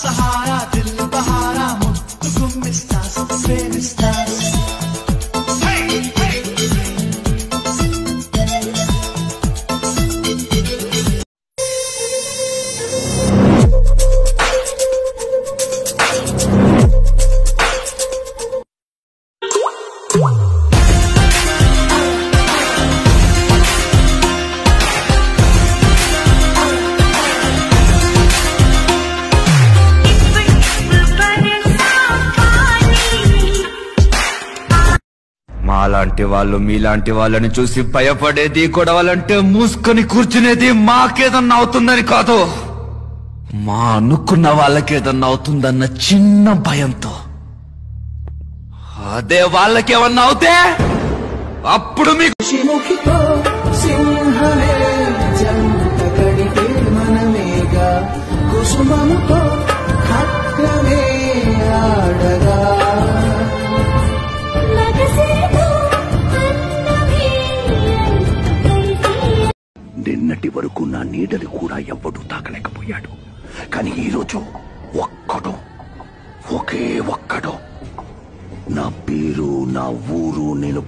सहारा दिल बहारा मुझको गुमिस्तास प्रेमिस्तास మాలాంటి వాళ్ళు మీలాంటి వాళ్ళని చూసి భయపడేది, గొడవలంటే మూసుకొని కూర్చునేది మాకేదన్నా అవుతుందని కాదు, మా అనుకున్న వాళ్ళకేదన్నా అవుతుందన్న చిన్న భయంతో. అదే వాళ్ళకేమన్నా అవుతే అప్పుడు మీకు సింహమే జంట కడితే మనమేగా కుసుమముతో ఖడ్గమే ఆడగా నిన్నటి వరకు నా నీడలు కూడా ఎవ్వడూ తాకలేకపోయాడు. కానీ ఈరోజు ఒకే ఒక్కడు నా పేరు, నా ఊరు, నేను